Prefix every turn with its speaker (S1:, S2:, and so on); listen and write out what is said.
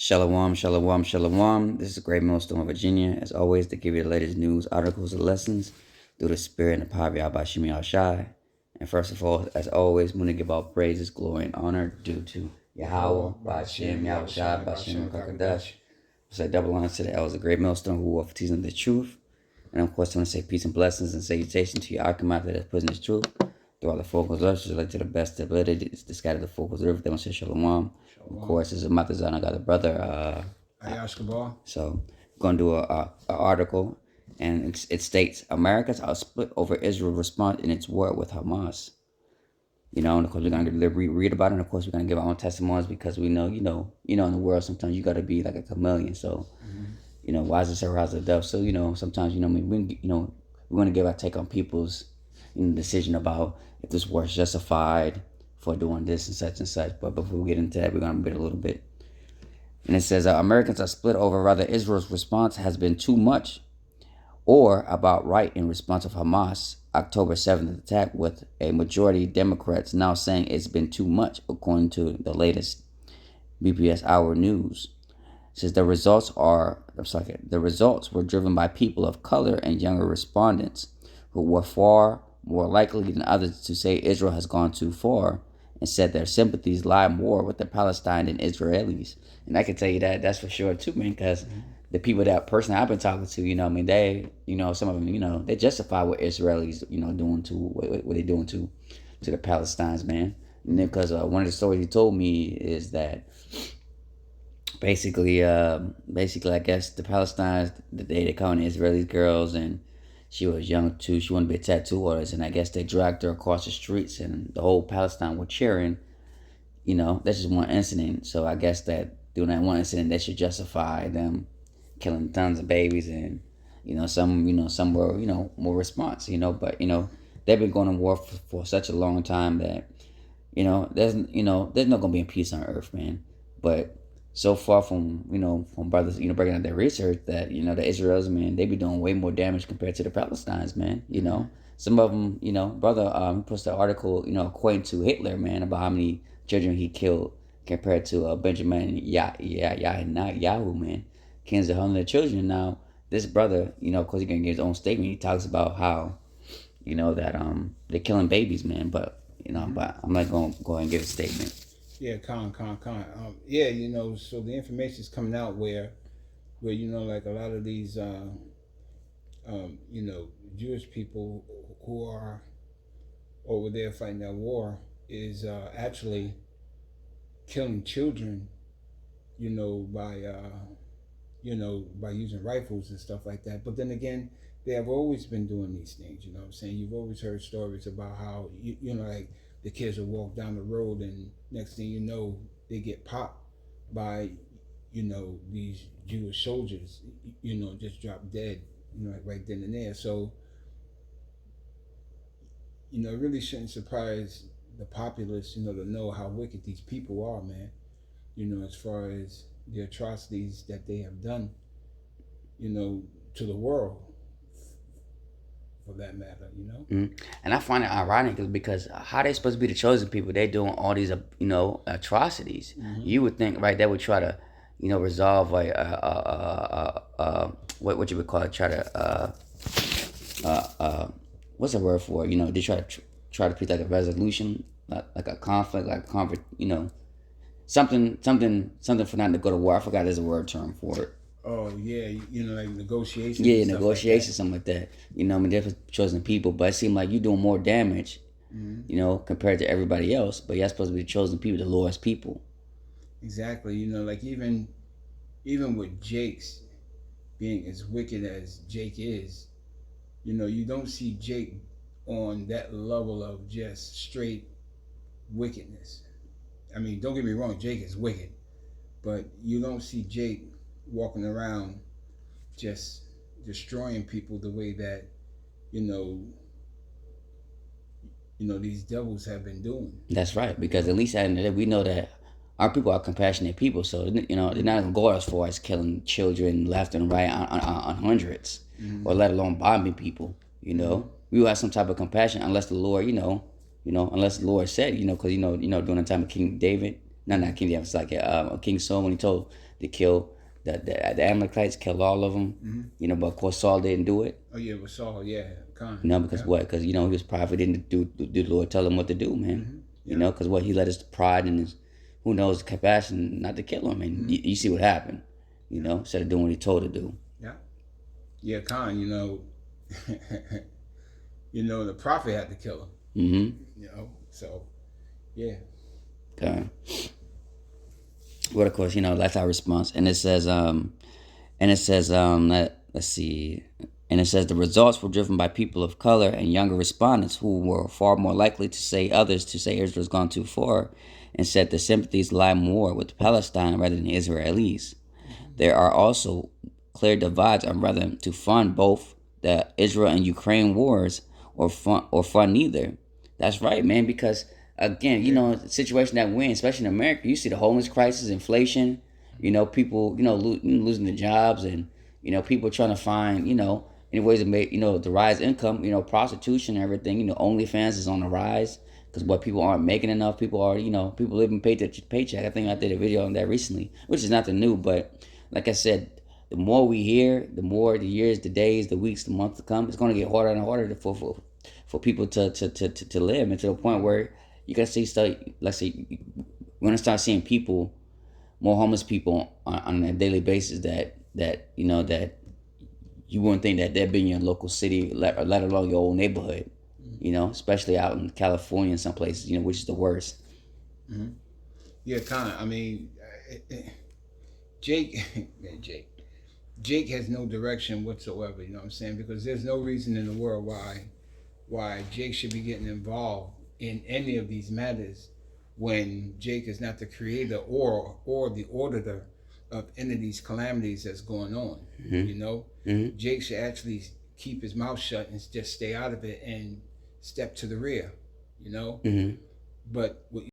S1: Shalom, shalom, shalom. This is Great Millstone of Virginia. As always, to give you the latest news, articles, and lessons through the spirit and the power of Yahweh Shemi Shai. And first of all, as always, we want to give all praises, glory, and honor due to Yahweh, Ba'ashem, Yahweh Shai, Ba'ashem, Kakadash. Say double honor to the elders of Great Millstone who are teaching the truth. And of course, I want to say peace and blessings and salutations to your Akamata that's putting this truth throughout the focus earth, like to the best ability to scatter the focus earth. They want to say shalom. Of course, it's a Matazan. I got a brother.
S2: Ayashkabal.
S1: So we're going to do a article, and it states Americans are split over Israel's response in its war with Hamas. And of course we're going to read about it, and of course we're going to give our own testimonies because we know, in the world sometimes you got to be like a chameleon. So, wise as a rise of the dove. So, sometimes, we're going to give our take on people's decision about if this war is justified for doing this and such and such. But before we get into that, we're going to bit a little bit. And it says Americans are split over whether Israel's response has been too much or about right in response of Hamas' October 7th attack, with a majority of Democrats now saying it's been too much, according to the latest BPS Hour News. It says the results were driven by people of color and younger respondents who were far more likely than others to say Israel has gone too far, and said their sympathies lie more with the Palestine than Israelis. And I can tell you that's for sure too, man, because the people that personally I've been talking to, they, some of them, they justify what Israelis, doing to what they doing to the Palestinians, man. And then because one of the stories he told me is that basically, I guess the Palestinians, they calling the Israeli girls, and she was young too. She wanted to be a tattoo artist, and I guess they dragged her across the streets, and the whole Palestine were cheering. That's just one incident. So I guess that doing that one incident, that should justify them killing tons of babies, and some were more response. But they've been going to war for such a long time that there's not gonna be a peace on earth, man. But so far from from brothers breaking out their research that the Israelis, man, they be doing way more damage compared to the Palestinians, man. Some of them, brother posted an article according to Hitler, man, about how many children he killed compared to Benjamin Netanyahu, man, killed 100 children. Now this brother, of course, he gonna give his own statement. He talks about how that they're killing babies, man. But but I'm not gonna go ahead and give a statement.
S2: Yeah, con. So the information is coming out where like a lot of these, Jewish people who are over there fighting that war is actually killing children, by by using rifles and stuff like that. But then again, they have always been doing these things. You know what I'm saying? You've always heard stories about how like the kids will walk down the road, and next thing you know, they get popped by these Jewish soldiers. Just drop dead. Like right then and there. So it really shouldn't surprise the populace, to know how wicked these people are, man. As far as the atrocities that they have done, to the world, for that matter,
S1: And I find it ironic because how they supposed to be the chosen people? They're doing all these, atrocities. You would think, right, they would try to, resolve like what you would call it, try to what's the word for it? They try to pick like a resolution, like a conflict, something for not to go to war. I forgot there's a word term for it.
S2: Oh yeah, like negotiations.
S1: Yeah, negotiations, something like that. They're for chosen people, but it seemed like you're doing more damage, compared to everybody else. But you're supposed to be the chosen people, the Lord's people.
S2: Exactly. Like even with Jake's being as wicked as Jake is, you don't see Jake on that level of just straight wickedness. I mean, don't get me wrong, Jake is wicked, but you don't see Jake walking around just destroying people the way that these devils have been doing.
S1: That's right, because at least at the end of the day, we know that our people are compassionate people, so they're not gonna go as far as killing children left and right on hundreds, or let alone bombing people. We will have some type of compassion unless the Lord, unless the Lord said, because during the time of King David, not King David, it's like King Saul, when he told to kill the Amalekites, killed all of them. You know, but of course Saul didn't do it.
S2: Oh yeah, with Saul, yeah, Khan.
S1: You know, because
S2: yeah.
S1: what? Because you know he was profiting to do the Lord tell him what to do, man.
S2: Yeah.
S1: You know, because what he let his pride and his, who knows, compassion not to kill him, and you see what happened. You know, instead of doing what he told to do.
S2: Yeah, Khan. You know, you know the prophet had to kill him.
S1: Mm-hmm.
S2: You know, so yeah.
S1: Okay. But of course, you know, that's our response. And it says, let's see. And it says the results were driven by people of color and younger respondents who were far more likely to say Israel's gone too far, and said the sympathies lie more with Palestine rather than the Israelis. There are also clear divides on whether to fund both the Israel and Ukraine wars or fund neither. That's right, man, because again, you know, the situation that we're in, especially in America, you see the homeless crisis, inflation, you know, people, you know, losing their jobs, and, you know, people trying to find, you know, any ways to make, you know, to rise income, you know, prostitution and everything, you know, OnlyFans is on the rise because what people aren't making enough. People are, you know, people living paycheck to paycheck. I think I did a video on that recently, which is nothing new, but like I said, the more we hear, the more the years, the days, the weeks, the months to come, it's going to get harder and harder for people to live, and to the point where you got to see stuff. Let's say we're going to start seeing people, more homeless people on a daily basis that you know that you wouldn't think that they'd be in your local city, let alone your old neighborhood. You know, especially out in California and some places, you know, which is the worst.
S2: Yeah, Khan. I mean, Jake, Jake has no direction whatsoever. You know what I'm saying? Because there's no reason in the world why Jake should be getting involved in any of these matters when Jake is not the creator or the auditor of any of these calamities that's going on. You know, Jake should actually keep his mouth shut and just stay out of it and step to the rear. You know, but what